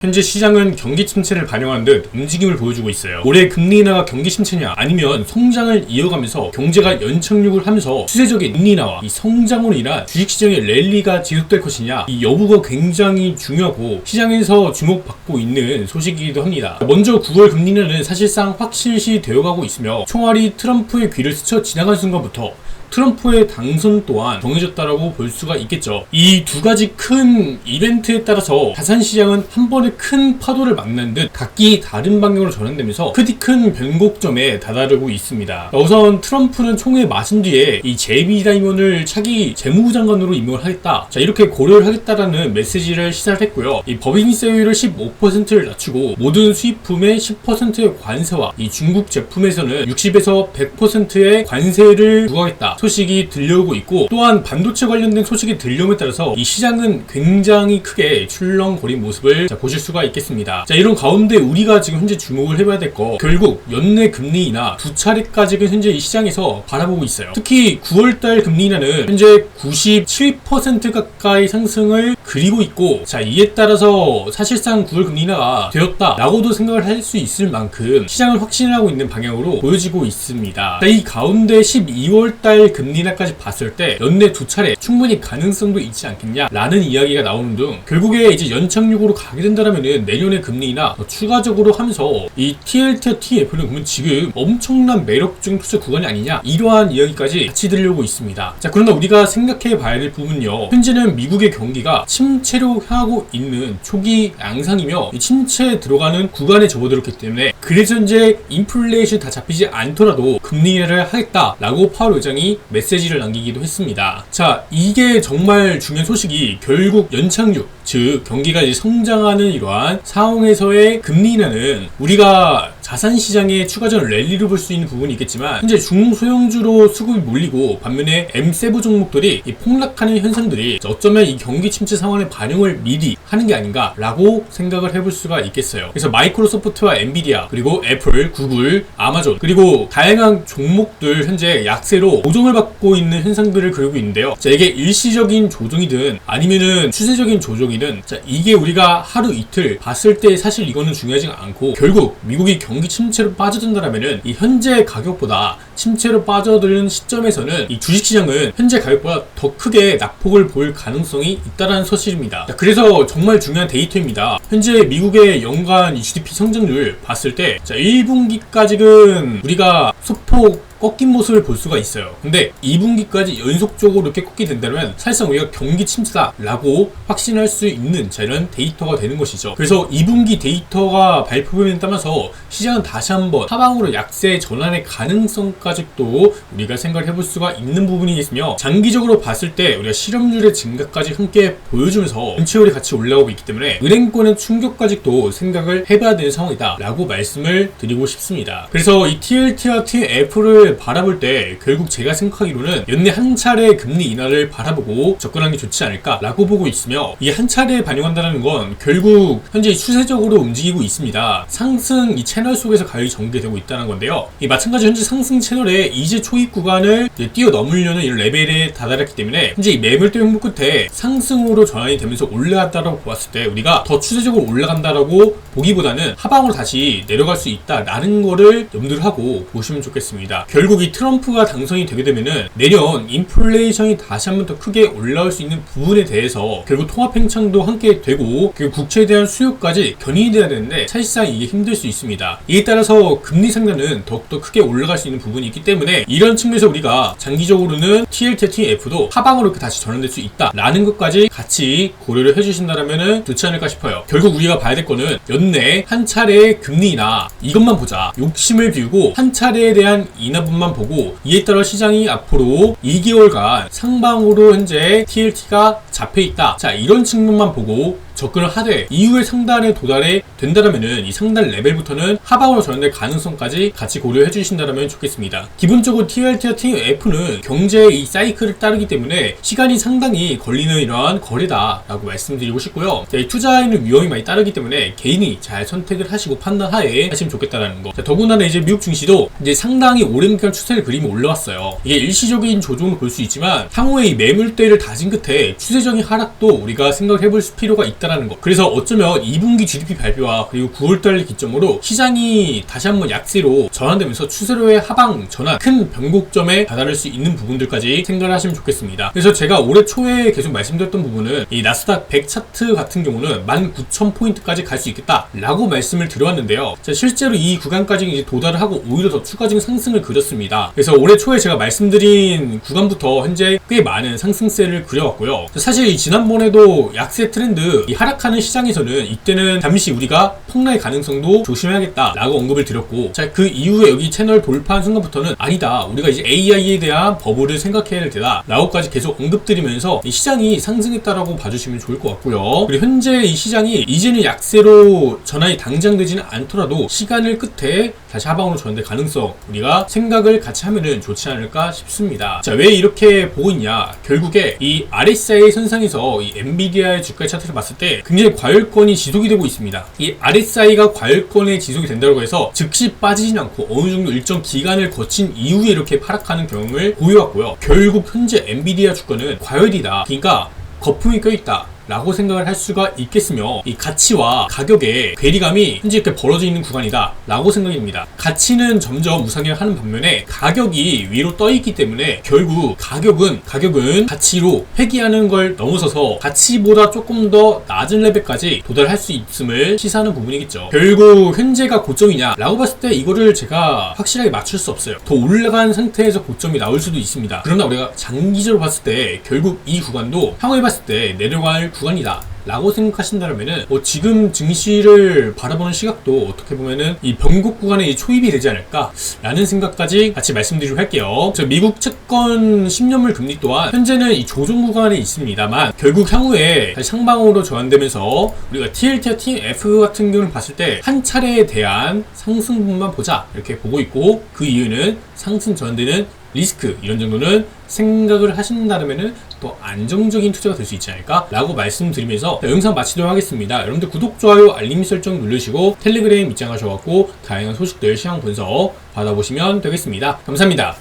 현재 시장은 경기 침체를 반영한 듯 움직임을 보여주고 있어요. 올해 금리 인하가 경기 침체냐 아니면 성장을 이어가면서 경제가 연착륙을 하면서 추세적인 금리 인하와 이 성장으로 인한 주식시장의 랠리가 지속될 것이냐, 이 여부가 굉장히 중요하고 시장에서 주목받고 있는 소식이기도 합니다. 먼저 9월 금리 인하는 사실상 확실시 되어가고 있으며 총알이 트럼프의 귀를 스쳐 지나간 순간부터 트럼프의 당선 또한 정해졌다라고 볼 수가 있겠죠. 이 두 가지 큰 이벤트에 따라서 자산시장은 한 번에 큰 파도를 만난 듯 각기 다른 방향으로 전환되면서 크디 큰 변곡점에 다다르고 있습니다. 우선 트럼프는 총회 마신 뒤에 이 제이미 다이먼을 차기 재무부 장관으로 임명을 하겠다, 이렇게 고려를 하겠다라는 메시지를 시사를 했고요. 이 법인세율을 15%를 낮추고 모든 수입품의 10%의 관세와 이 중국 제품에서는 60에서 100%의 관세를 부과하겠다 소식이 들려오고 있고, 또한 반도체 관련된 소식이 들려옴에 따라서 이 시장은 굉장히 크게 출렁거린 모습을 보실 수가 있겠습니다. 이런 가운데 우리가 지금 현재 주목을 해봐야 될 거, 결국 연내 금리 인하 두 차례까지는 현재 이 시장에서 바라보고 있어요. 특히 9월달 금리 인하는 현재 97% 가까이 상승을 그리고 있고, 이에 따라서 사실상 9월 금리 인하가 되었다라고도 생각을 할 수 있을 만큼 시장을 확신하고 있는 방향으로 보여지고 있습니다. 이 가운데 12월달 금리 인하까지 봤을 때 연내 두 차례 충분히 가능성도 있지 않겠냐라는 이야기가 나오는 등, 결국에 이제 연착륙으로 가게 된다면은 내년에 금리 인하 더 추가적으로 하면서 이 TLT와 TF는 그러면 지금 엄청난 매력적인 투자 구간이 아니냐, 이러한 이야기까지 같이 들려오고 있습니다. 그러나 우리가 생각해 봐야 될 부분은요, 현재는 미국의 경기가 침체로 향하고 있는 초기 양상이며 이 침체에 들어가는 구간에 접어들었기 때문에, 그래서 현재 인플레이션 다 잡히지 않더라도 금리 인하를 하겠다라고 파월 의장이 메시지를 남기기도 했습니다. 이게 정말 중요한 소식이, 결국 연착륙, 즉 경기가 이제 성장하는 이러한 상황에서의 금리 인하는 우리가 자산시장의 추가적인 랠리를 볼 수 있는 부분이 있겠지만, 현재 중소형주로 수급이 몰리고 반면에 M7 종목들이 폭락하는 현상들이 어쩌면 이 경기 침체 상황의 반영을 미리 하는 게 아닌가라고 생각을 해볼 수가 있겠어요. 그래서 마이크로소프트와 엔비디아, 그리고 애플, 구글, 아마존, 그리고 다양한 종목들 현재 약세로 조정을 받고 있는 현상들을 그리고 있는데요. 이게 일시적인 조정이든 아니면은 추세적인 조정이든, 이게 우리가 하루 이틀 봤을 때 사실 이거는 중요하지 않고, 결국 미국이 경기 침체로 빠져든다라면은 이 현재 가격보다 침체로 빠져드는 시점에서는 이 주식시장은 현재 가격보다 더 크게 낙폭을 보일 가능성이 있다는 사실입니다. 그래서 정말 중요한 데이터입니다. 현재 미국의 연간 GDP 성장률 봤을 때 1분기까지는 우리가 소폭 꺾인 모습을 볼 수가 있어요. 근데 2분기까지 연속적으로 이렇게 꺾게 된다면 사실상 우리가 경기 침체다라고 확신할 수 있는 이런 데이터가 되는 것이죠. 그래서 2분기 데이터가 발표됨에 따라서 시장은 다시 한번 하방으로 약세 전환의 가능성까지 또 우리가 생각을 해볼 수가 있는 부분이 있으며, 장기적으로 봤을 때 우리가 실업률의 증가까지 함께 보여주면서 전체율이 같이 올라오고 있기 때문에 은행권의 충격까지 또 생각을 해봐야 되는 상황이다 라고 말씀을 드리고 싶습니다. 그래서 이 TLT와 TF를 바라볼 때 결국 제가 생각하기로는 연내 한 차례 금리 인하를 바라보고 접근하는 게 좋지 않을까라고 보고 있으며, 이 한 차례에 반영한다는 건 결국 현재 추세적으로 움직이고 있습니다. 상승 이 채널 속에서 가격이 전개되고 있다는 건데요. 이 마찬가지 현재 상승 채널에 이제 초입 구간을 뛰어넘으려는 이런 레벨에 다다랐기 때문에 현재 이 매물대 행보 끝에 상승으로 전환이 되면서 올라갔다라고 보았을 때 우리가 더 추세적으로 올라간다라고 보기보다는 하방으로 다시 내려갈 수 있다라는 거를 염두를 하고 보시면 좋겠습니다. 결국 이 트럼프가 당선이 되게 되면은 내년 인플레이션이 다시 한번 더 크게 올라올 수 있는 부분에 대해서 결국 통합 팽창도 함께 되고, 그리고 국채에 대한 수요까지 견인이 돼야 되는데 사실상 이게 힘들 수 있습니다. 이에 따라서 금리 상단은 더욱더 크게 올라갈 수 있는 부분이 있기 때문에 이런 측면에서 우리가 장기적으로는 TLT, TF도 하방으로 이렇게 다시 전환될 수 있다라는 것까지 같이 고려를 해주신다면은 좋지 않을까 싶어요. 결국 우리가 봐야 될 거는 연내 한 차례의 금리 인하 이것만 보자, 욕심을 비우고 한 차례에 대한 인하분만 보고, 이에 따라 시장이 앞으로 2개월간 상방으로 현재 TLT가 잡혀있다, 이런 측면만 보고 접근을 하되 이후에 상단에 도달해 된다면은 이 상단 레벨부터는 하방으로 전환될 가능성까지 같이 고려해 주신다면 좋겠습니다. 기본적으로 TLT와 TF는 경제의 이 사이클을 따르기 때문에 시간이 상당히 걸리는 이러한 거래다라고 말씀드리고 싶고요. 이 투자에는 위험이 많이 따르기 때문에 개인이 잘 선택을 하시고 판단하에 하시면 좋겠다라는 거. 더군다나 이제 미국 증시도 이제 상당히 오랜 기간 추세를 그리며 올라왔어요. 이게 일시적인 조정을 볼 수 있지만 향후에 이 매물대를 다진 끝에 추세적인 하락도 우리가 생각해 볼 필요가 있다. 있다라는 거. 그래서 어쩌면 2분기 GDP 발표와 그리고 9월달 기점으로 시장이 다시 한번 약세로 전환되면서 추세로의 하방 전환, 큰 변곡점에 다다를 수 있는 부분들까지 생각을 하시면 좋겠습니다. 그래서 제가 올해 초에 계속 말씀드렸던 부분은 이 나스닥 100 차트 같은 경우는 19,000포인트까지 갈 수 있겠다 라고 말씀을 드려왔는데요. 자, 실제로 이 구간까지 이제 도달을 하고 오히려 더 추가적인 상승을 그렸습니다. 그래서 올해 초에 제가 말씀드린 구간부터 현재 꽤 많은 상승세를 그려왔고요. 사실 이 지난번에도 약세 트렌드, 이 하락하는 시장에서는 이때는 잠시 우리가 폭락의 가능성도 조심해야겠다 라고 언급을 드렸고, 자, 그 이후에 여기 채널 돌파한 순간부터는 아니다, 우리가 이제 AI에 대한 버블을 생각해야 될 때다 라고까지 계속 언급드리면서 이 시장이 상승했다라고 봐주시면 좋을 것 같고요. 그리고 현재 이 시장이 이제는 약세로 전환이 당장 되지는 않더라도 시간을 끝에 다시 하방으로 전환될 가능성 우리가 생각을 같이 하면은 좋지 않을까 싶습니다. 자, 왜 이렇게 보고 있냐? 결국에 이 RSI 선상에서 이 엔비디아의 주가 차트를 봤을 때 굉장히 과열권이 지속이 되고 있습니다. 이 RSI가 과열권에 지속이 된다고 해서 즉시 빠지진 않고 어느 정도 일정 기간을 거친 이후에 이렇게 하락하는 경험을 보여왔고요. 결국 현재 엔비디아 주가는 과열이다, 그러니까 거품이 껴있다 라고 생각을 할 수가 있겠으며, 이 가치와 가격의 괴리감이 현재 이렇게 벌어져 있는 구간이다 라고 생각입니다. 가치는 점점 우상향하는 반면에 가격이 위로 떠 있기 때문에 결국 가격은 가치로 회귀하는 걸 넘어서서 가치보다 조금 더 낮은 레벨까지 도달할 수 있음을 시사하는 부분이겠죠. 결국 현재가 고점이냐 라고 봤을 때 이거를 제가 확실하게 맞출 수 없어요. 더 올라간 상태에서 고점이 나올 수도 있습니다. 그러나 우리가 장기적으로 봤을 때 결국 이 구간도 향후에 봤을 때 내려갈 구간이다 라고 생각하신다면은 지금 증시를 바라보는 시각도 어떻게 보면은 이 변곡 구간에 초입이 되지 않을까 라는 생각까지 같이 말씀드리도록 할게요. 미국 채권 10년물 금리 또한 현재는 이 조정 구간에 있습니다만 결국 향후에 다시 상방으로 전환되면서 우리가 TLT와 TF 같은 경우를 봤을 때 한 차례에 대한 상승분만 보자 이렇게 보고 있고, 그 이유는 상승 전환되는 리스크 이런 정도는 생각을 하신다면은 또 안정적인 투자가 될 수 있지 않을까 라고 말씀드리면서 영상 마치도록 하겠습니다. 여러분들 구독, 좋아요, 알림 설정 누르시고 텔레그램 입장하셔갖고 다양한 소식들 시황 분석 받아보시면 되겠습니다. 감사합니다.